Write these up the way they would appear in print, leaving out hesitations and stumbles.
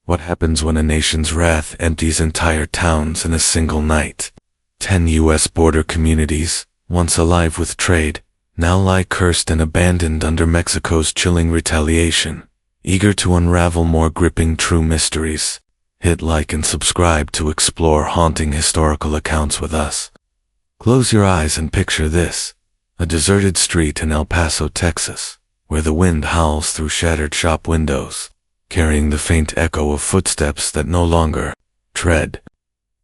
What happens when a nation's wrath empties entire towns in a single night? 10 U.S. border communities, once alive with trade, now lie cursed and abandoned under Mexico's chilling retaliation. Eager to unravel more gripping true mysteries? Hit like and subscribe to explore haunting historical accounts with us. Close your eyes and picture this: a deserted street in El Paso, Texas, where the wind howls through shattered shop windows, carrying the faint echo of footsteps that no longer tread.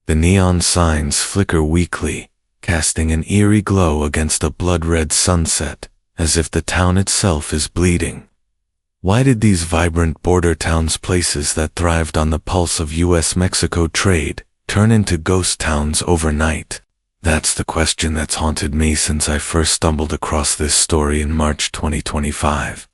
The neon signs flicker weakly, casting an eerie glow against a blood-red sunset, as if the town itself is bleeding. Why did these vibrant border towns, places that thrived on the pulse of U.S.-Mexico trade, turn into ghost towns overnight? That's the question that's haunted me since I first stumbled across this story in March 2025.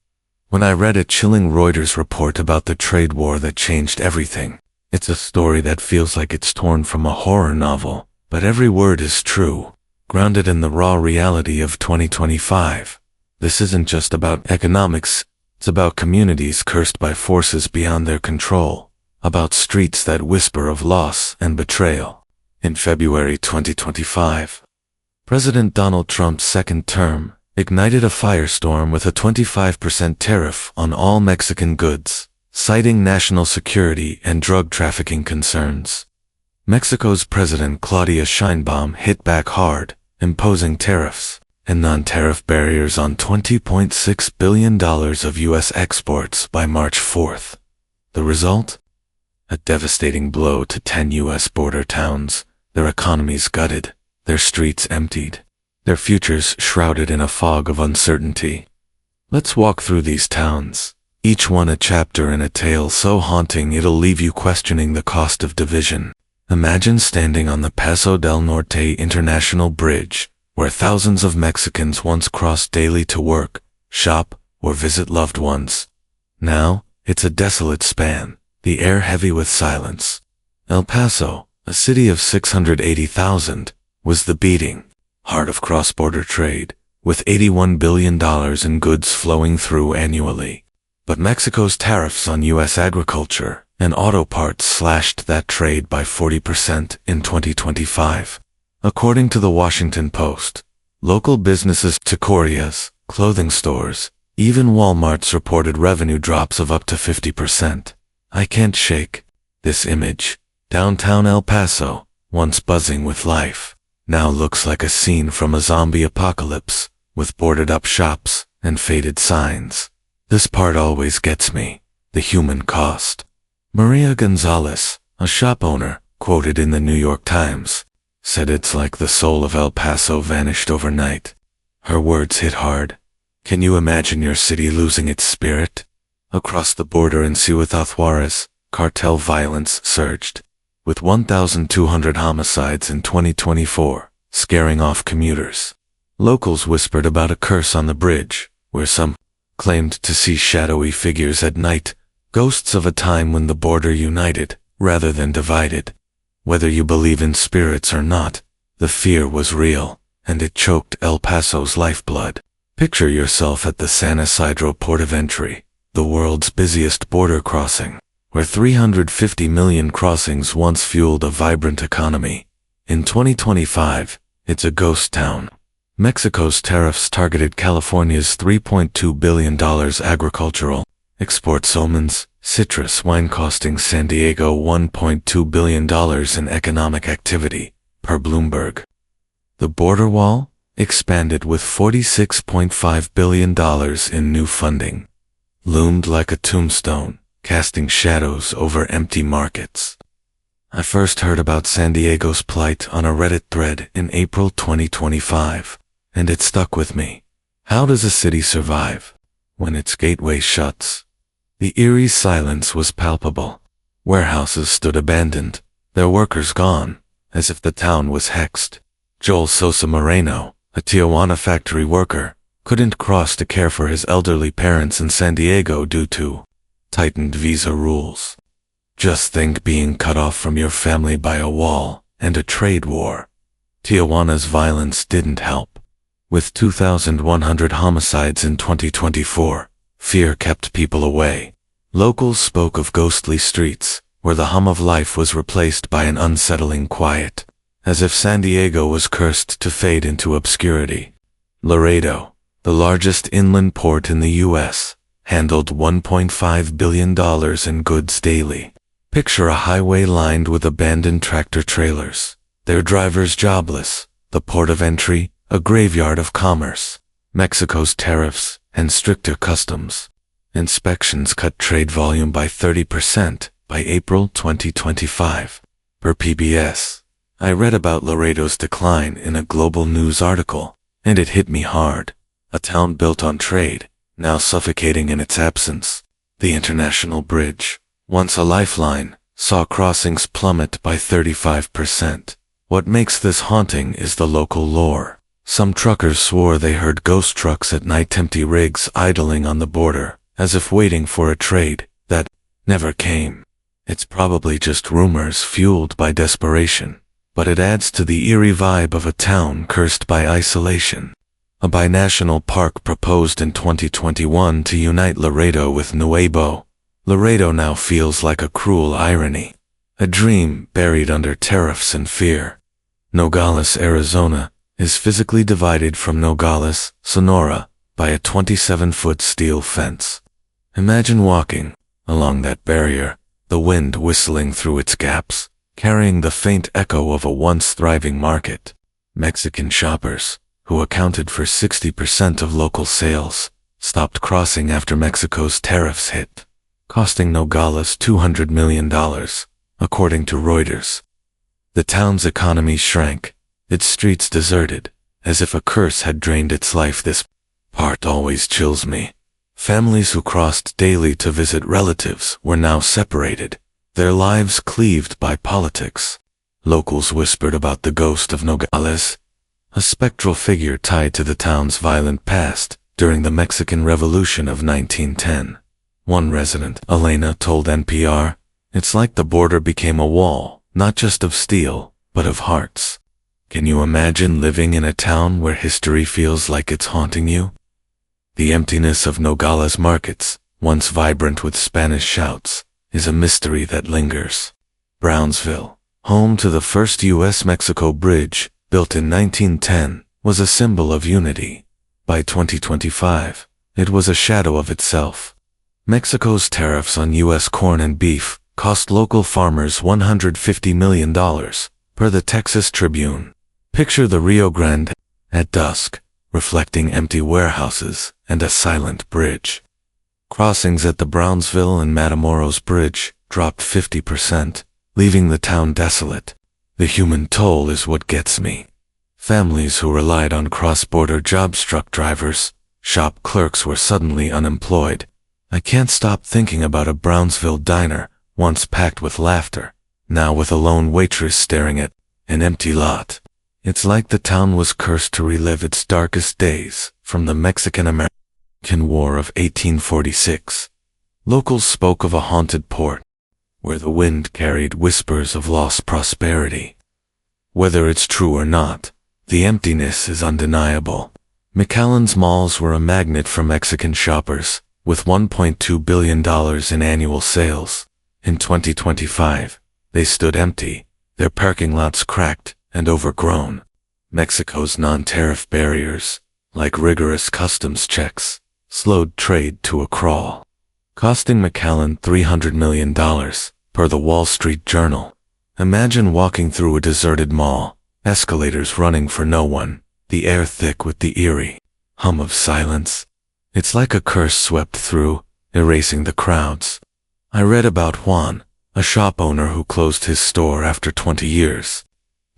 When I read a chilling Reuters report about the trade war that changed everything. It's a story that feels like it's torn from a horror novel, but every word is true, grounded in the raw reality of 2025. This isn't just about economics. It's about communities cursed by forces beyond their control, about streets that whisper of loss and betrayal. In February 2025, President Donald Trump's second term ignited a firestorm with a 25% tariff on all Mexican goods, citing national security and drug trafficking concerns. Mexico's President Claudia Sheinbaum hit back hard, imposing tariffs and non-tariff barriers on $20.6 billion of U.S. exports by March 4th. The result? A devastating blow to 10 U.S. border towns, their economies gutted, their streets emptied, their futures shrouded in a fog of uncertainty. Let's walk through these towns, each one a chapter in a tale so haunting it'll leave you questioning the cost of division. Imagine standing on the Paso del Norte International Bridge, where thousands of Mexicans once crossed daily to work, shop, or visit loved ones. Now, it's a desolate span, the air heavy with silence. El Paso, a city of 680,000, was the beating heart of cross-border trade, with $81 billion in goods flowing through annually. But Mexico's tariffs on U.S. agriculture and auto parts slashed that trade by 40% in 2025. According to the Washington Post, local businesses, taquerias, clothing stores, even Walmart's reported revenue drops of up to 50%. I can't shake this image. Downtown El Paso, once buzzing with life, now looks like a scene from a zombie apocalypse, with boarded-up shops and faded signs. This part always gets me: the human cost. Maria Gonzalez, a shop owner, quoted in the New York Times, said it's like the soul of El Paso vanished overnight. Her words hit hard. Can you imagine your city losing its spirit? Across the border in Ciudad Juarez, cartel violence surged, with 1,200 homicides in 2024, scaring off commuters. Locals whispered about a curse on the bridge, where some claimed to see shadowy figures at night, ghosts of a time when the border united, rather than divided. Whether you believe in spirits or not, the fear was real, and it choked El Paso's lifeblood. Picture yourself at the San Isidro port of entry, the world's busiest border crossing, where 350 million crossings once fueled a vibrant economy. In 2025, it's a ghost town. Mexico's tariffs targeted California's $3.2 billion agricultural exports, almonds, citrus wine, costing San Diego $1.2 billion in economic activity, per Bloomberg. The border wall expanded with $46.5 billion in new funding, loomed like a tombstone, casting shadows over empty markets. I first heard about San Diego's plight on a Reddit thread in April 2025, and it stuck with me. How does a city survive when its gateway shuts? The eerie silence was palpable. Warehouses stood abandoned, their workers gone, as if the town was hexed. Joel Sosa Moreno, a Tijuana factory worker, couldn't cross to care for his elderly parents in San Diego due to tightened visa rules. Just think being cut off from your family by a wall and a trade war. Tijuana's violence didn't help. With 2,100 homicides in 2024, fear kept people away. Locals spoke of ghostly streets, where the hum of life was replaced by an unsettling quiet, as if San Diego was cursed to fade into obscurity. Laredo, the largest inland port in the U.S., handled $1.5 billion in goods daily. Picture a highway lined with abandoned tractor-trailers, their drivers jobless, the port of entry, a graveyard of commerce. Mexico's tariffs and stricter customs inspections cut trade volume by 30% by April 2025. Per PBS, I read about Laredo's decline in a global news article, and it hit me hard. A town built on trade, now suffocating in its absence. The International Bridge, once a lifeline, saw crossings plummet by 35%. What makes this haunting is the local lore. Some truckers swore they heard ghost trucks at night, empty rigs idling on the border, as if waiting for a trade that never came. It's probably just rumors fueled by desperation, but it adds to the eerie vibe of a town cursed by isolation. A binational park proposed in 2021 to unite Laredo with Nuevo Laredo now feels like a cruel irony, a dream buried under tariffs and fear. Nogales, Arizona, is physically divided from Nogales, Sonora, by a 27-foot steel fence. Imagine walking along that barrier, the wind whistling through its gaps, carrying the faint echo of a once thriving market. Mexican shoppers, who accounted for 60% of local sales, stopped crossing after Mexico's tariffs hit, costing Nogales $200 million, according to Reuters. The town's economy shrank, its streets deserted, as if a curse had drained its life. This part always chills me. Families who crossed daily to visit relatives were now separated, their lives cleaved by politics. Locals whispered about the ghost of Nogales, a spectral figure tied to the town's violent past during the Mexican Revolution of 1910. One resident, Elena, told NPR, "It's like the border became a wall, not just of steel, but of hearts." Can you imagine living in a town where history feels like it's haunting you? The emptiness of Nogales markets, once vibrant with Spanish shouts, is a mystery that lingers. Brownsville, home to the first U.S.-Mexico bridge, built in 1910, was a symbol of unity. By 2025, it was a shadow of itself. Mexico's tariffs on U.S. corn and beef cost local farmers $150 million, per the Texas Tribune. Picture the Rio Grande at dusk, reflecting empty warehouses and a silent bridge. Crossings at the Brownsville and Matamoros Bridge dropped 50%, leaving the town desolate. The human toll is what gets me. Families who relied on cross-border jobs, truck drivers, shop clerks were suddenly unemployed. I can't stop thinking about a Brownsville diner, once packed with laughter, now with a lone waitress staring at an empty lot. It's like the town was cursed to relive its darkest days from the Mexican-American War of 1846. Locals spoke of a haunted port, where the wind carried whispers of lost prosperity. Whether it's true or not, the emptiness is undeniable. McAllen's malls were a magnet for Mexican shoppers, with $1.2 billion in annual sales. In 2025, they stood empty, their parking lots cracked and overgrown. Mexico's non-tariff barriers, like rigorous customs checks, slowed trade to a crawl, costing McAllen $300 million, per the Wall Street Journal. Imagine walking through a deserted mall, escalators running for no one, the air thick with the eerie hum of silence. It's like a curse swept through, erasing the crowds. I read about Juan, a shop owner who closed his store after 20 years.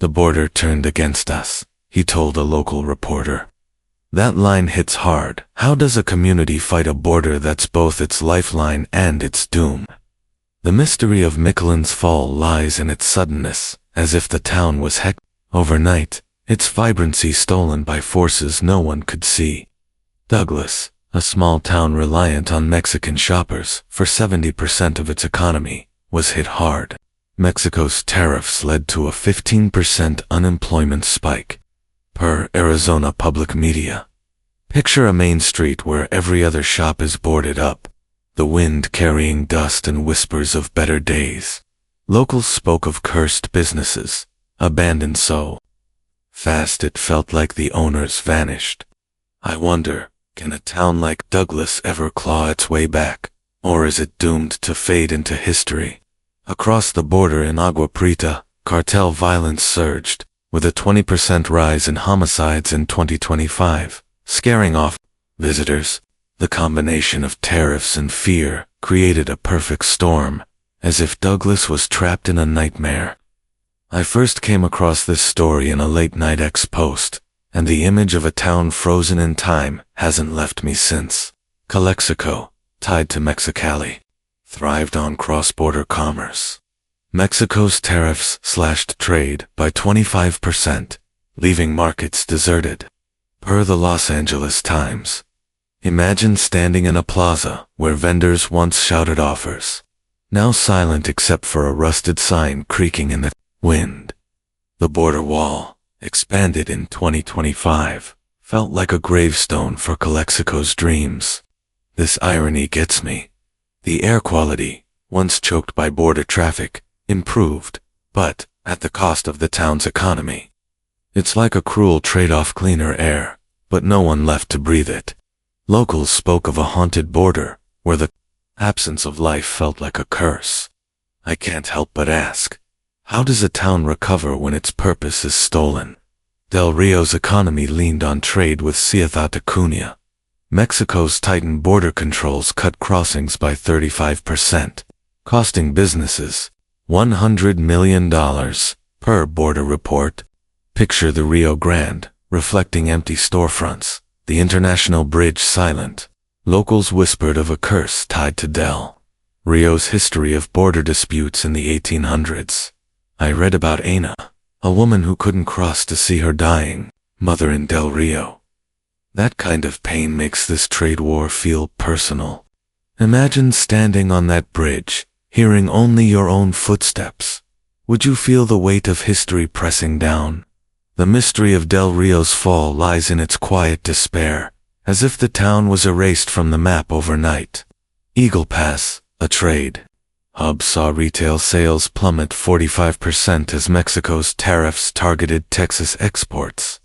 "The border turned against us," he told a local reporter. That line hits hard. How does a community fight a border that's both its lifeline and its doom? The mystery of McAllen's fall lies in its suddenness, as if the town was hacked overnight, its vibrancy stolen by forces no one could see. Douglas, a small town reliant on Mexican shoppers for 70% of its economy, was hit hard. Mexico's tariffs led to a 15% unemployment spike, per Arizona Public Media. Picture a main street where every other shop is boarded up. the wind carrying dust and whispers of better days. Locals spoke of cursed businesses, abandoned so fast it felt like the owners vanished. I wonder, can a town like Douglas ever claw its way back, or is it doomed to fade into history? Across the border in Agua Prieta, cartel violence surged, with a 20% rise in homicides in 2025, scaring off visitors. The combination of tariffs and fear created a perfect storm, as if Douglas was trapped in a nightmare. I first came across this story in a late-night X-post, and the image of a town frozen in time hasn't left me since. Calexico, tied to Mexicali, thrived on cross-border commerce. Mexico's tariffs slashed trade by 25%, leaving markets deserted. Per the Los Angeles Times, imagine standing in a plaza where vendors once shouted offers, now silent except for a rusted sign creaking in the wind. The border wall, expanded in 2025, felt like a gravestone for Calexico's dreams. This irony gets me. The air quality, once choked by border traffic, improved, but at the cost of the town's economy. It's like a cruel trade-off: cleaner air, but no one left to breathe it. Locals spoke of a haunted border, where the absence of life felt like a curse. I can't help but ask, how does a town recover when its purpose is stolen? Del Rio's economy leaned on trade with Ciudad Acuña. Mexico's tightened border controls cut crossings by 35%, costing businesses $100 million per border report. Picture the Rio Grande, reflecting empty storefronts, the international bridge silent. Locals whispered of a curse tied to Del Rio's history of border disputes in the 1800s. I read about Ana, a woman who couldn't cross to see her dying mother in Del Rio. That kind of pain makes this trade war feel personal. Imagine standing on that bridge, hearing only your own footsteps. Would you feel the weight of history pressing down? The mystery of Del Rio's fall lies in its quiet despair, as if the town was erased from the map overnight. Eagle Pass, a trade hub, saw retail sales plummet 45% as Mexico's tariffs targeted Texas exports.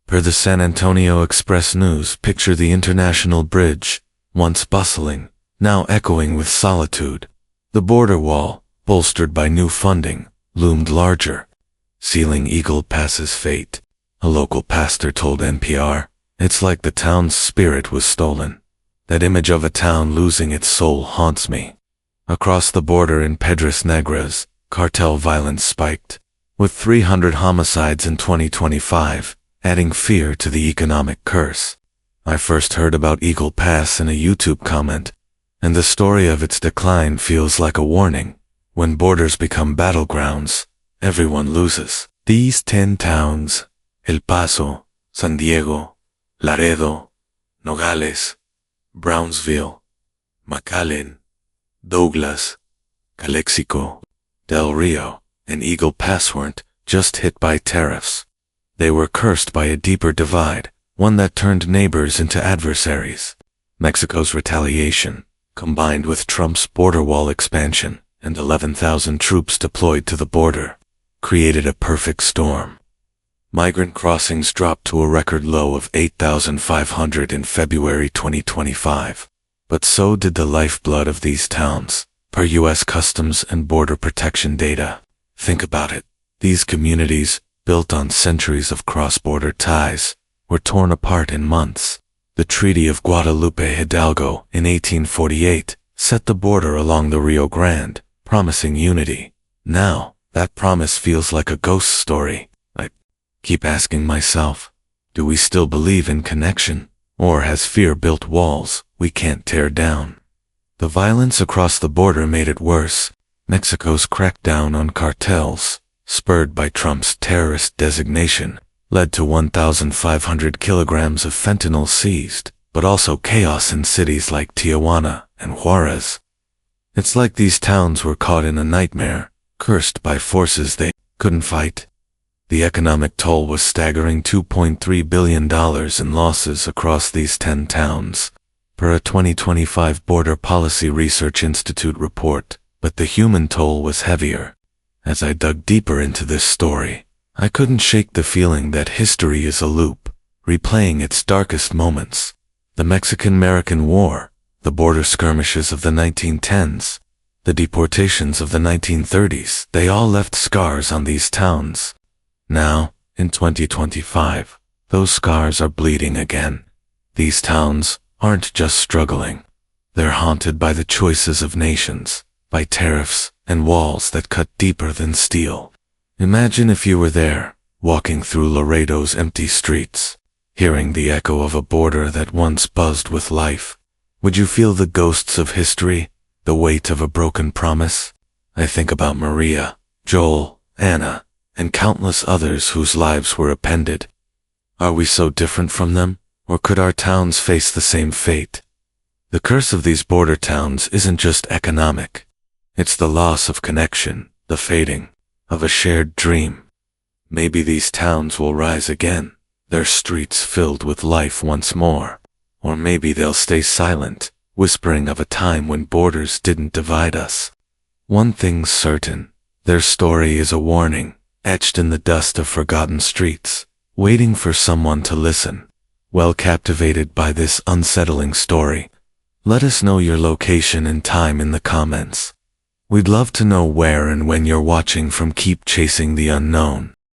Per the San Antonio Express News, picture the International Bridge, once bustling, now echoing with solitude. The border wall, bolstered by new funding, loomed larger, sealing Eagle Pass's fate. A local pastor told NPR, "It's like the town's spirit was stolen. That image of a town losing its soul haunts me." Across the border in Piedras Negras, cartel violence spiked, with 300 homicides in 2025, adding fear to the economic curse. I first heard about Eagle Pass in a YouTube comment, and the story of its decline feels like a warning. When borders become battlegrounds, everyone loses. These 10 towns, El Paso, San Diego, Laredo, Nogales, Brownsville, McAllen, Douglas, Calexico, Del Rio, and Eagle Pass weren't just hit by tariffs. They were cursed by a deeper divide, one that turned neighbors into adversaries. Mexico's retaliation, combined with Trump's border wall expansion and 11,000 troops deployed to the border, created a perfect storm. Migrant crossings dropped to a record low of 8,500 in February 2025. But so did the lifeblood of these towns, per U.S. Customs and Border Protection data. Think about it. These communities, built on centuries of cross-border ties, were torn apart in months. The Treaty of Guadalupe Hidalgo in 1848 set the border along the Rio Grande, promising unity. Now, that promise feels like a ghost story. I keep asking myself, do we still believe in connection? Or has fear built walls we can't tear down? The violence across the border made it worse. Mexico's crackdown on cartels, spurred by Trump's terrorist designation, led to 1,500 kilograms of fentanyl seized, but also chaos in cities like Tijuana and Juarez. It's like these towns were caught in a nightmare, cursed by forces they couldn't fight. The economic toll was staggering: $2.3 billion in losses across these 10 towns. per a 2025 Border Policy Research Institute report, but the human toll was heavier. As I dug deeper into this story, I couldn't shake the feeling that history is a loop, replaying its darkest moments. The Mexican-American War, the border skirmishes of the 1910s, the deportations of the 1930s, they all left scars on these towns. Now, in 2025, those scars are bleeding again. These towns aren't just struggling. They're haunted by the choices of nations, by tariffs and walls that cut deeper than steel. Imagine if you were there, walking through Laredo's empty streets, hearing the echo of a border that once buzzed with life. Would you feel the ghosts of history, the weight of a broken promise? I think about Maria, Joel, Anna, and countless others whose lives were upended. Are we so different from them, or could our towns face the same fate? The curse of these border towns isn't just economic. It's the loss of connection, the fading of a shared dream. Maybe these towns will rise again, their streets filled with life once more. Or maybe they'll stay silent, whispering of a time when borders didn't divide us. One thing's certain, their story is a warning, etched in the dust of forgotten streets, waiting for someone to listen. Well, captivated by this unsettling story, let us know your location and time in the comments. We'd love to know where and when you're watching from. Keep chasing the unknown.